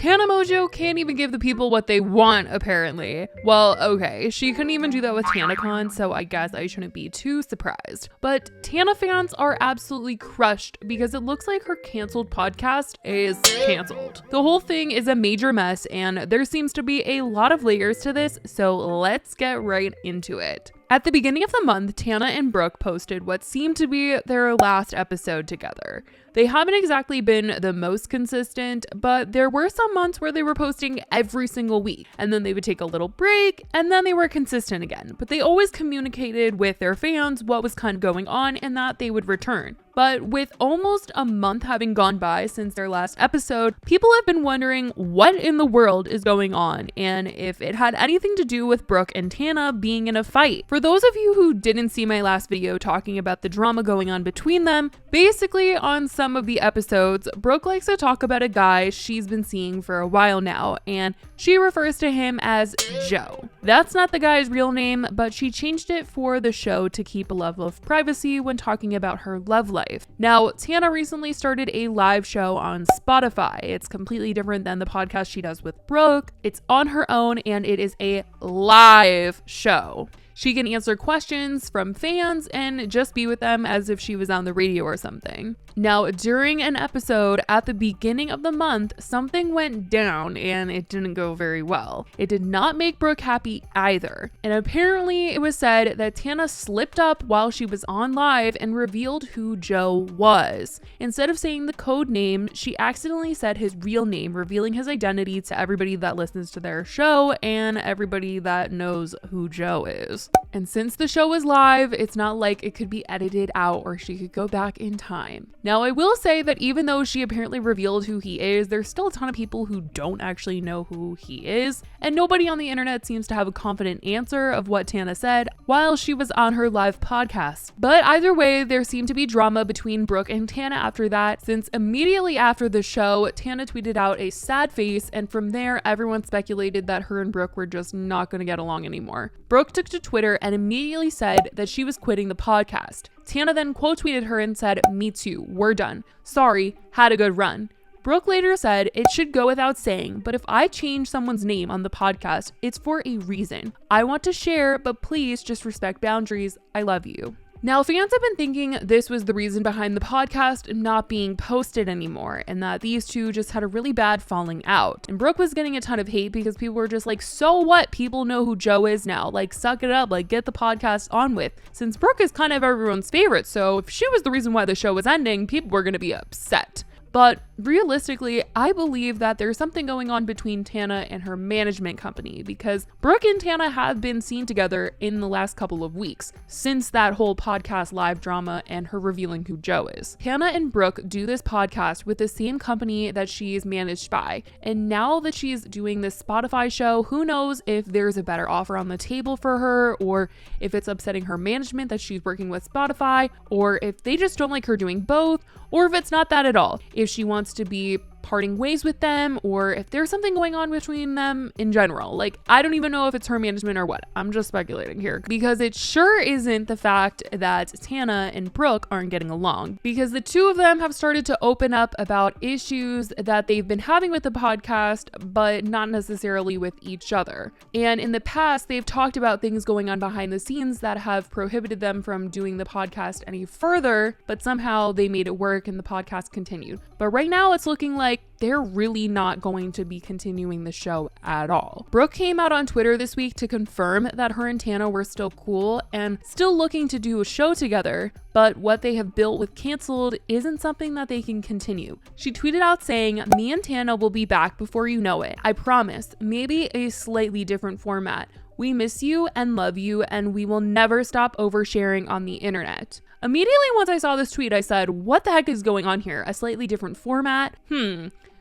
TANA Mojo can't even give the people what they want, apparently. Well, okay, she couldn't even do that with TanaCon, so I guess I shouldn't be too surprised. But Tana fans are absolutely crushed because it looks like her canceled podcast is canceled. The whole thing is a major mess, and there seems to be a lot of layers to this, so let's get right into it. At the beginning of the month, Tana and Brooke posted what seemed to be their last episode together. They haven't exactly been the most consistent, but there were some months where they were posting every single week, and then they would take a little break, and then they were consistent again. But they always communicated with their fans what was kind of going on and that they would return. But with almost a month having gone by since their last episode, people have been wondering what in the world is going on and if it had anything to do with Brooke and Tana being in a fight. For those of you who didn't see my last video talking about the drama going on between them, basically on some of the episodes, Brooke likes to talk about a guy she's been seeing for a while now, and she refers to him as Joe. That's not the guy's real name, but she changed it for the show to keep a level of privacy when talking about her love life. Now, Tana recently started a live show on Spotify. It's completely different than the podcast she does with Brooke. It's on her own, and it is a live show. She can answer questions from fans and just be with them as if she was on the radio or something. Now, during an episode at the beginning of the month, something went down and it didn't go very well. It did not make Brooke happy either. And apparently it was said that Tana slipped up while she was on live and revealed who Joe was. Instead of saying the code name, she accidentally said his real name, revealing his identity to everybody that listens to their show and everybody that knows who Joe is. And since the show is live, it's not like it could be edited out or she could go back in time. Now, I will say that even though she apparently revealed who he is, there's still a ton of people who don't actually know who he is, and nobody on the internet seems to have a confident answer of what Tana said while she was on her live podcast. But either way, there seemed to be drama between Brooke and Tana after that, since immediately after the show, Tana tweeted out a sad face, and from there, everyone speculated that her and Brooke were just not going to get along anymore. Brooke took to Twitter and immediately said that she was quitting the podcast. Tana then quote tweeted her and said, "Me too, we're done. Sorry, had a good run." Brooke later said, "It should go without saying, but if I change someone's name on the podcast, it's for a reason. I want to share, but please just respect boundaries. I love you." Now, fans have been thinking this was the reason behind the podcast not being posted anymore, and that these two just had a really bad falling out. And Brooke was getting a ton of hate because people were just like, so what? People know who Joe is now. Like, suck it up. Like, get the podcast on with. Since Brooke is kind of everyone's favorite, so if she was the reason why the show was ending, people were going to be upset. But realistically, I believe that there's something going on between Tana and her management company, because Brooke and Tana have been seen together in the last couple of weeks since that whole podcast live drama and her revealing who Joe is. Tana and Brooke do this podcast with the same company that she is managed by, and now that she's doing this Spotify show, who knows if there's a better offer on the table for her, or if it's upsetting her management that she's working with Spotify, or if they just don't like her doing both, or if it's not that at all. If she wants to be parting ways with them, or if there's something going on between them in general. Like, I don't even know if it's her management or what. I'm just speculating here, because it sure isn't the fact that Tana and Brooke aren't getting along, because the two of them have started to open up about issues that they've been having with the podcast, but not necessarily with each other. And in the past, they've talked about things going on behind the scenes that have prohibited them from doing the podcast any further, but somehow they made it work and the podcast continued. But right now it's looking like they're really not going to be continuing the show at all. Brooke came out on Twitter this week to confirm that her and Tana were still cool and still looking to do a show together, but what they have built with Canceled isn't something that they can continue. She tweeted out saying, "Me and Tana will be back before you know it. I promise. Maybe a slightly different format. We miss you and love you, and we will never stop oversharing on the internet." Immediately once I saw this tweet, I said, what the heck is going on here? A slightly different format?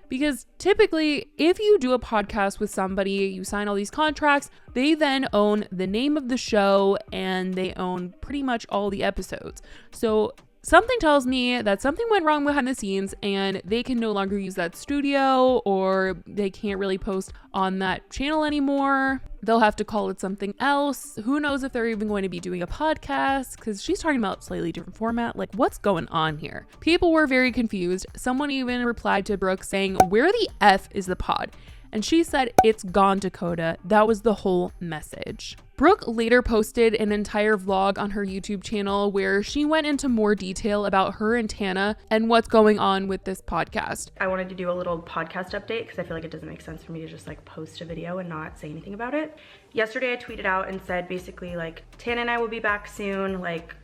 Because typically, if you do a podcast with somebody, you sign all these contracts, they then own the name of the show and they own pretty much all the episodes. So something tells me that something went wrong behind the scenes and they can no longer use that studio, or they can't really post on that channel anymore. They'll have to call it something else. Who knows if they're even going to be doing a podcast, because she's talking about slightly different format. Like, what's going on here? People were very confused. Someone even replied to Brooke saying, "Where the F is the pod?" And she said, "It's gone, Dakota." That was the whole message. Brooke later posted an entire vlog on her YouTube channel where she went into more detail about her and Tana and what's going on with this podcast. I wanted to do a little podcast update because I feel like it doesn't make sense for me to just like post a video and not say anything about it. Yesterday I tweeted out and said basically like, Tana and I will be back soon, like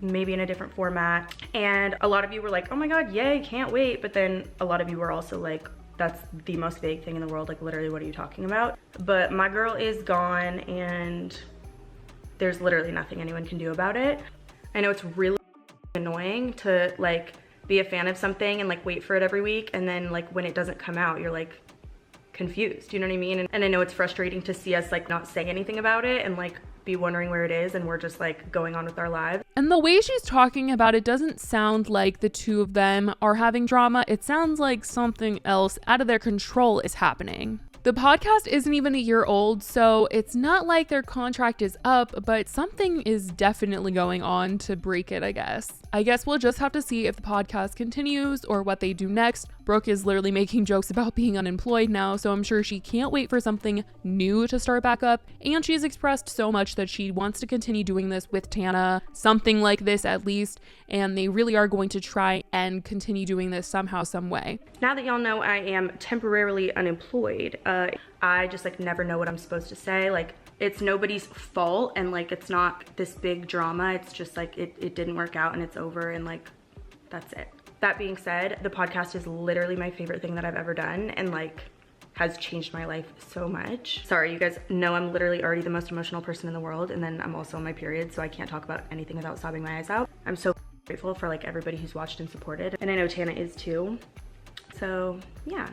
maybe in a different format. And a lot of you were like, "Oh my God, yay, can't wait." But then a lot of you were also like, "That's the most vague thing in the world, like literally what are you talking about?" But my girl is gone and there's literally nothing anyone can do about it. I know it's really annoying to like be a fan of something and like wait for it every week, and then like when it doesn't come out you're like confused, you know what I mean? And I know it's frustrating to see us like not saying anything about it and like be wondering where it is, and we're just like going on with our lives. And the way she's talking about it doesn't sound like the two of them are having drama. It sounds like something else out of their control is happening. The podcast isn't even a year old, so it's not like their contract is up, but something is definitely going on to break it, I guess. I guess we'll just have to see if the podcast continues or what they do next. Brooke is literally making jokes about being unemployed now, so I'm sure she can't wait for something new to start back up. And she's expressed so much that she wants to continue doing this with Tana, something like this at least, and they really are going to try and continue doing this somehow, some way. Now that y'all know I am temporarily unemployed, I just like never know what I'm supposed to say. Like, it's nobody's fault, and like it's not this big drama. It's just like it didn't work out and it's over, and like that's it. That being said, the podcast is literally my favorite thing that I've ever done, and like has changed my life so much. Sorry, you guys know I'm literally already the most emotional person in the world, and then I'm also on my period, so I can't talk about anything without sobbing my eyes out. I'm so grateful for like everybody who's watched and supported, and I know Tana is too. So yeah,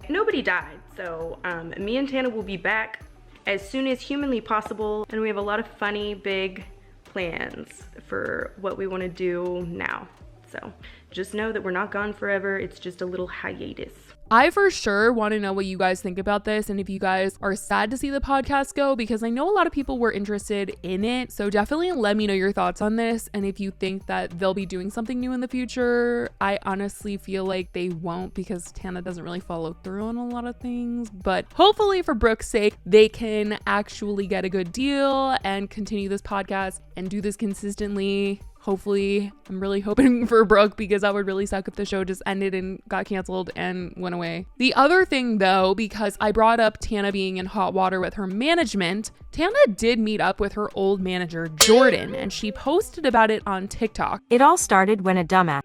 nobody died. So me and Tana will be back as soon as humanly possible, and we have a lot of funny big plans for what we want to do now. So just know that we're not gone forever. It's just a little hiatus. I for sure want to know what you guys think about this, and if you guys are sad to see the podcast go, because I know a lot of people were interested in it. So definitely let me know your thoughts on this, and if you think that they'll be doing something new in the future. I honestly feel like they won't, because Tana doesn't really follow through on a lot of things, but hopefully for Brooke's sake, they can actually get a good deal and continue this podcast and do this consistently. Hopefully, I'm really hoping for Brooke, because that would really suck if the show just ended and got canceled and went away. The other thing though, because I brought up Tana being in hot water with her management, Tana did meet up with her old manager, Jordan, and she posted about it on TikTok. "It all started when a dumbass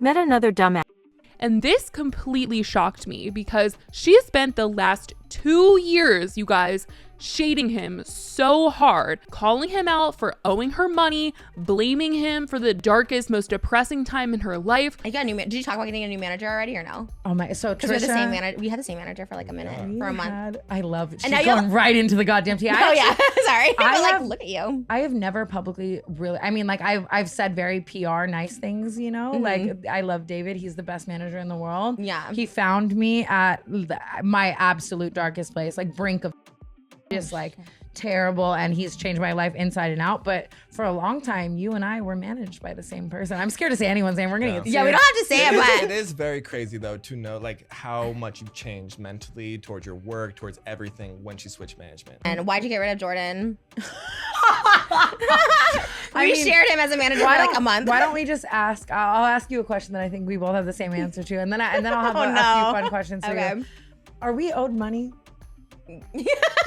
met another dumbass." And this completely shocked me, because she spent the last 2 years, you guys, shading him so hard, calling him out for owing her money, blaming him for the darkest, most depressing time in her life. I got a new did you talk about getting a new manager already or no? Oh my, so Because Trisha, we're the same manager. We had the same manager for like a minute, for a month. I love it. She's now going right into the goddamn tea. Oh yeah, sorry. But like, have- look at you. I have never publicly really, I mean, like I've said very PR nice things, you know, like I love David. He's the best manager in the world. Yeah. He found me at my absolute darkest place, like brink of just like terrible, and he's changed my life inside and out. But for a long time, you and I were managed by the same person. I'm scared to say anyone's name. We're gonna get sued. Yeah, we don't have to say it, It but is very crazy though to know like how much you've changed mentally towards your work, towards everything when she switched management. and why'd you get rid of Jordan? I We mean, shared him as a manager for like a month. Why don't we just ask? I'll ask you a question that I think we both have the same answer to, and then I'll have Oh, a no. few fun questions for Okay. you. Are we owed money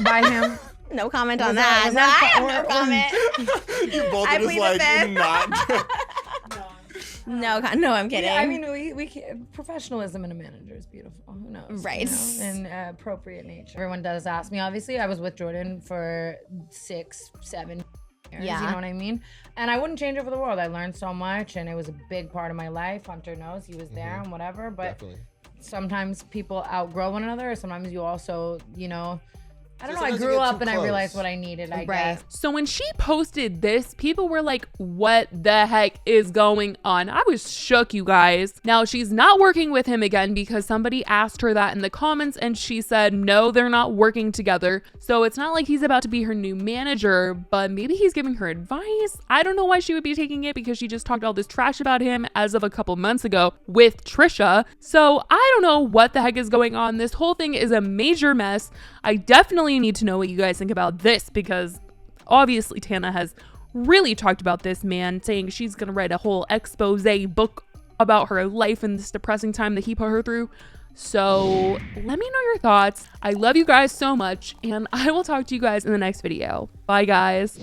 by him? No comment on Was that. was No, I have or- no comment. You both I are just plead the like fifth. not. No, I'm kidding. Yeah, I mean, we can't, professionalism in a manager is beautiful. Who knows? Right. You know? And appropriate nature. Everyone does ask me. Obviously, I was with Jordan for 6-7 years. Yeah. You know what I mean? And I wouldn't change it for the world. I learned so much, and it was a big part of my life. Hunter knows he was there and whatever. But Definitely. sometimes people outgrow one another. Sometimes you also, you know, I don't know. I Sometimes you grew get up too and I close. realized what I needed, I Right. guess. So when she posted this, people were like, what the heck is going on? I was shook, you guys. Now, she's not working with him again because somebody asked her that in the comments and she said, no, they're not working together. So it's not like he's about to be her new manager, but maybe he's giving her advice. I don't know why she would be taking it because she just talked all this trash about him as of a couple months ago with Trisha. So I don't know what the heck is going on. This whole thing is a major mess. I definitely need to know what you guys think about this because obviously Tana has really talked about this man, saying she's gonna write a whole expose book about her life and this depressing time that he put her through. So let me know your thoughts. I love you guys so much and I will talk to you guys in the next video. Bye guys.